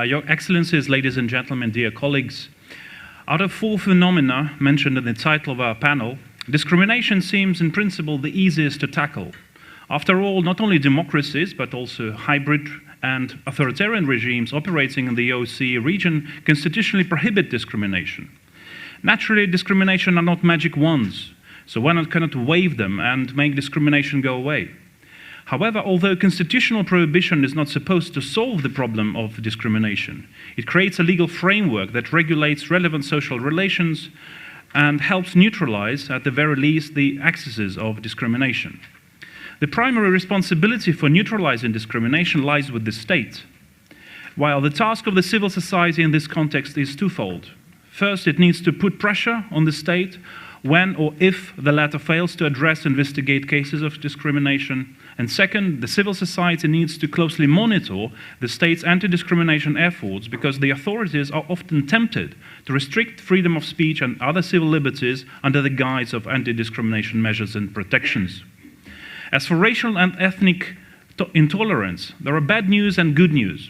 Your Excellencies, ladies and gentlemen, dear colleagues, out of 4 phenomena mentioned in the title of our panel, discrimination seems in principle the easiest to tackle. After all, not only democracies, but also hybrid and authoritarian regimes operating in the OSCE region constitutionally prohibit discrimination. Naturally, discrimination are not magic wands, so one cannot wave them and make discrimination go away. However, although constitutional prohibition is not supposed to solve the problem of discrimination, it creates a legal framework that regulates relevant social relations and helps neutralize, at the very least, the excesses of discrimination. The primary responsibility for neutralizing discrimination lies with the state, while the task of the civil society in this context is twofold. First, it needs to put pressure on the state when or if the latter fails to address and investigate cases of discrimination. And second, the civil society needs to closely monitor the state's anti-discrimination efforts, because the authorities are often tempted to restrict freedom of speech and other civil liberties under the guise of anti-discrimination measures and protections. As for racial and ethnic intolerance, there are bad news and good news.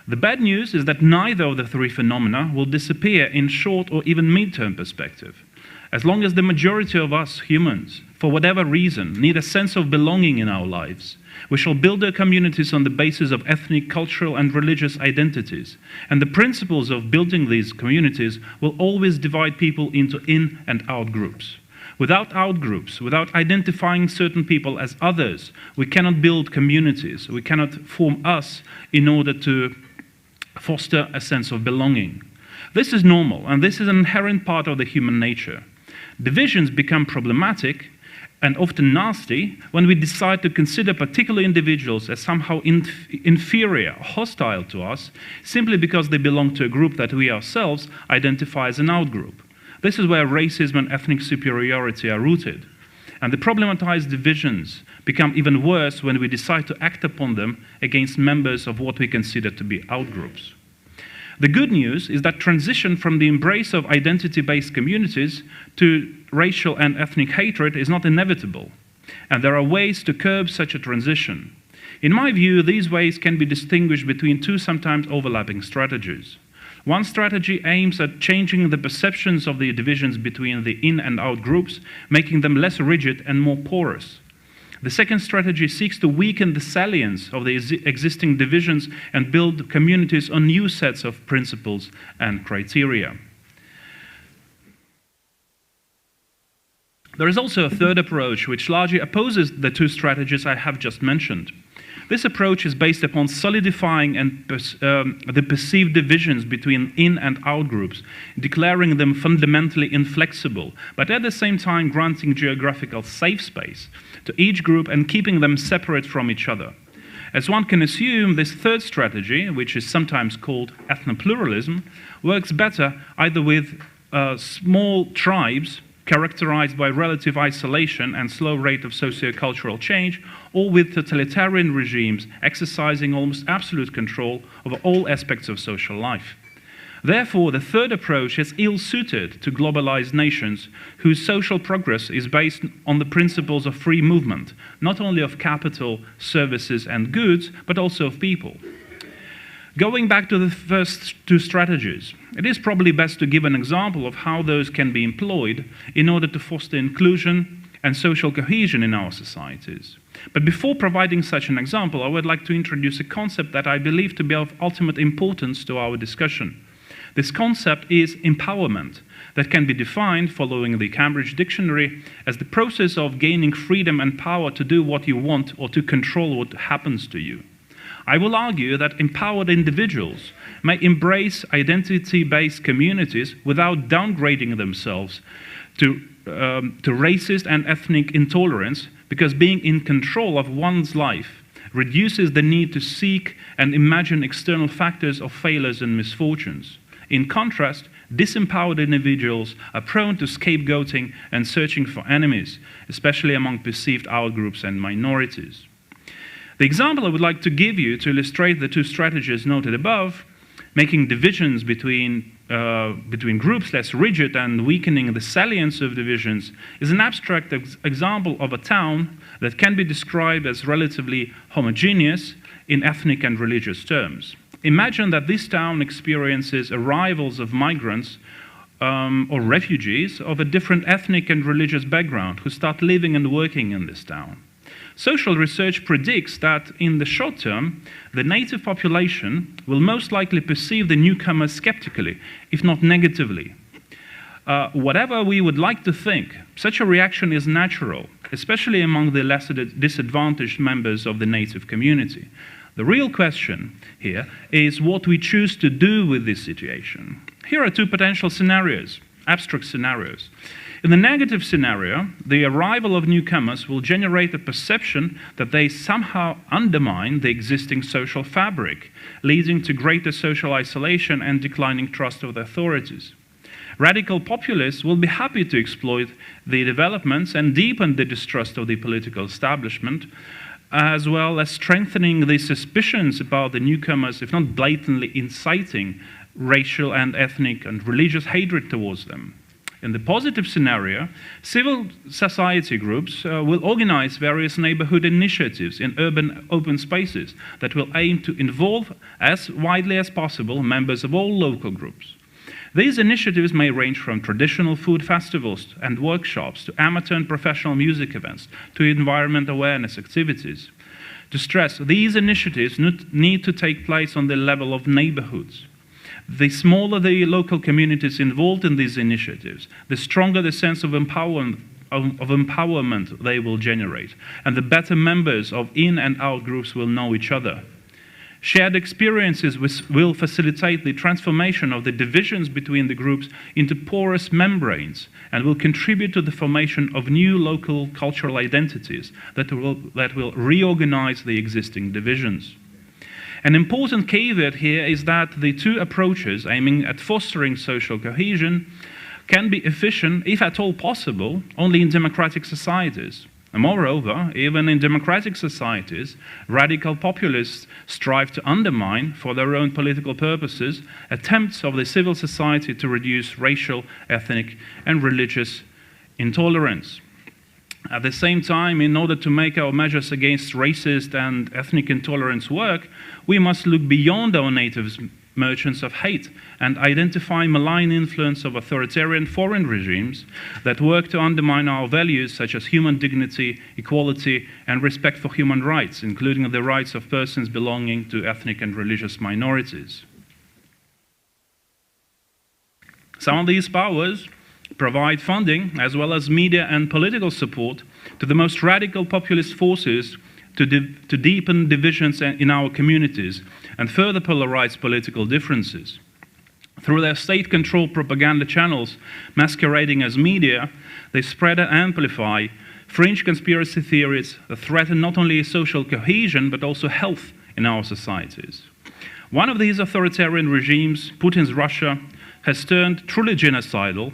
The bad news is that neither of the 3 phenomena will disappear in short or even mid-term perspective. As long as the majority of us humans, for whatever reason, need a sense of belonging in our lives, we shall build our communities on the basis of ethnic, cultural, and religious identities. And the principles of building these communities will always divide people into in and out groups. Without outgroups, without identifying certain people as others, we cannot build communities. We cannot form us in order to foster a sense of belonging. This is normal, and this is an inherent part of the human nature. Divisions become problematic and often nasty when we decide to consider particular individuals as somehow inferior, hostile to us, simply because they belong to a group that we ourselves identify as an outgroup. This is where racism and ethnic superiority are rooted. And the problematized divisions become even worse when we decide to act upon them against members of what we consider to be outgroups. The good news is that transition from the embrace of identity-based communities to racial and ethnic hatred is not inevitable, and there are ways to curb such a transition. In my view, these ways can be distinguished between 2 sometimes overlapping strategies. One strategy aims at changing the perceptions of the divisions between the in and out groups, making them less rigid and more porous. The second strategy seeks to weaken the salience of the existing divisions and build communities on new sets of principles and criteria. There is also a third approach which largely opposes the 2 strategies I have just mentioned. This approach is based upon solidifying the perceived divisions between in and out groups, declaring them fundamentally inflexible, but at the same time granting geographical safe space to each group and keeping them separate from each other. As one can assume, this third strategy, which is sometimes called ethnopluralism, works better either with small tribes characterized by relative isolation and slow rate of socio-cultural change, or with totalitarian regimes exercising almost absolute control over all aspects of social life. Therefore, the third approach is ill-suited to globalized nations whose social progress is based on the principles of free movement, not only of capital, services, and goods, but also of people. Going back to the first 2 strategies, it is probably best to give an example of how those can be employed in order to foster inclusion and social cohesion in our societies. But before providing such an example, I would like to introduce a concept that I believe to be of ultimate importance to our discussion. This concept is empowerment, that can be defined, following the Cambridge Dictionary, as the process of gaining freedom and power to do what you want or to control what happens to you. I will argue that empowered individuals may embrace identity-based communities without downgrading themselves to racist and ethnic intolerance, because being in control of one's life reduces the need to seek and imagine external factors of failures and misfortunes. In contrast, disempowered individuals are prone to scapegoating and searching for enemies, especially among perceived outgroups and minorities. The example I would like to give you to illustrate the 2 strategies noted above, making divisions between groups less rigid and weakening the salience of divisions, is an abstract example of a town that can be described as relatively homogeneous in ethnic and religious terms. Imagine that this town experiences arrivals of migrants or refugees of a different ethnic and religious background who start living and working in this town. Social research predicts that in the short term, the native population will most likely perceive the newcomers skeptically, if not negatively. Whatever we would like to think, such a reaction is natural, especially among the less disadvantaged members of the native community. The real question here is what we choose to do with this situation. Here are two potential scenarios, abstract scenarios. In the negative scenario, the arrival of newcomers will generate a perception that they somehow undermine the existing social fabric, leading to greater social isolation and declining trust of the authorities. Radical populists will be happy to exploit the developments and deepen the distrust of the political establishment, as well as strengthening the suspicions about the newcomers, if not blatantly inciting racial and ethnic and religious hatred towards them. In the positive scenario, civil society groups will organize various neighborhood initiatives in urban open spaces that will aim to involve as widely as possible members of all local groups. These initiatives may range from traditional food festivals and workshops to amateur and professional music events to environment awareness activities. To stress, these initiatives need to take place on the level of neighborhoods. The smaller the local communities involved in these initiatives, the stronger the sense of empowerment they will generate, and the better members of in and out groups will know each other. Shared experiences will facilitate the transformation of the divisions between the groups into porous membranes and will contribute to the formation of new local cultural identities that will reorganize the existing divisions. An important caveat here is that the two approaches aiming at fostering social cohesion can be efficient, if at all possible, only in democratic societies. And moreover, even in democratic societies, radical populists strive to undermine, for their own political purposes, attempts of the civil society to reduce racial, ethnic, and religious intolerance. At the same time, in order to make our measures against racist and ethnic intolerance work, we must look beyond our native merchants of hate and identify malign influence of authoritarian foreign regimes that work to undermine our values such as human dignity, equality, and respect for human rights, including the rights of persons belonging to ethnic and religious minorities. Some of these powers provide funding as well as media and political support to the most radical populist forces to deepen divisions in our communities and further polarize political differences. Through their state-controlled propaganda channels masquerading as media, they spread and amplify fringe conspiracy theories that threaten not only social cohesion but also health in our societies. One of these authoritarian regimes, Putin's Russia, has turned truly genocidal,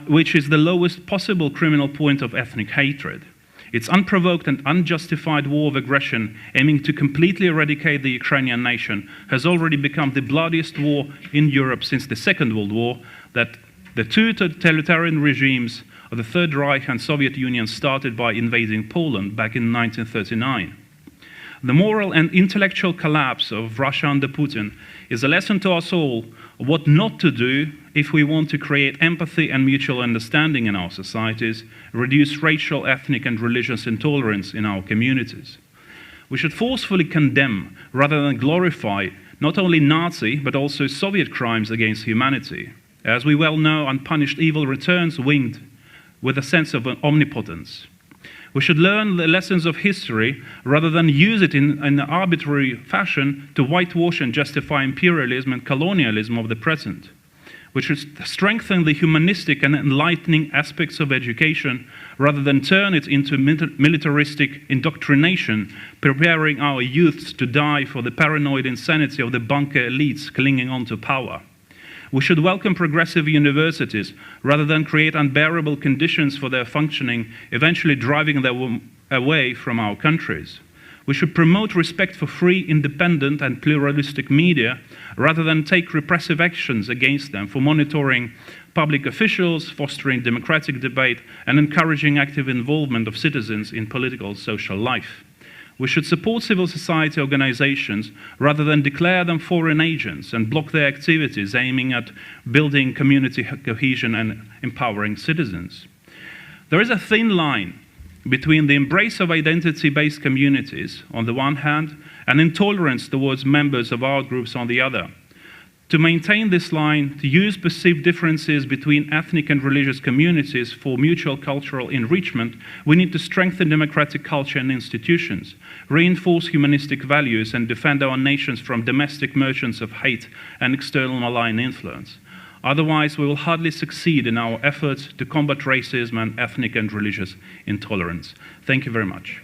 which is the lowest possible criminal point of ethnic hatred. Its unprovoked and unjustified war of aggression, aiming to completely eradicate the Ukrainian nation, has already become the bloodiest war in Europe since the Second World War that the two totalitarian regimes of the Third Reich and Soviet Union started by invading Poland back in 1939. The moral and intellectual collapse of Russia under Putin is a lesson to us all of what not to do if we want to create empathy and mutual understanding in our societies, reduce racial, ethnic, and religious intolerance in our communities. We should forcefully condemn, rather than glorify, not only Nazi, but also Soviet crimes against humanity. As we well know, unpunished evil returns winged with a sense of omnipotence. We should learn the lessons of history rather than use it in an arbitrary fashion to whitewash and justify imperialism and colonialism of the present. We should strengthen the humanistic and enlightening aspects of education rather than turn it into militaristic indoctrination, preparing our youths to die for the paranoid insanity of the bunker elites clinging on to power. We should welcome progressive universities rather than create unbearable conditions for their functioning, eventually driving them away from our countries. We should promote respect for free, independent, and pluralistic media rather than take repressive actions against them for monitoring public officials, fostering democratic debate, and encouraging active involvement of citizens in political social life. We should support civil society organizations rather than declare them foreign agents and block their activities aiming at building community cohesion and empowering citizens. There is a thin line between the embrace of identity-based communities on the one hand and intolerance towards members of art groups on the other. To maintain this line, to use perceived differences between ethnic and religious communities for mutual cultural enrichment, we need to strengthen democratic culture and institutions, reinforce humanistic values, and defend our nations from domestic merchants of hate and external malign influence. Otherwise, we will hardly succeed in our efforts to combat racism and ethnic and religious intolerance. Thank you very much.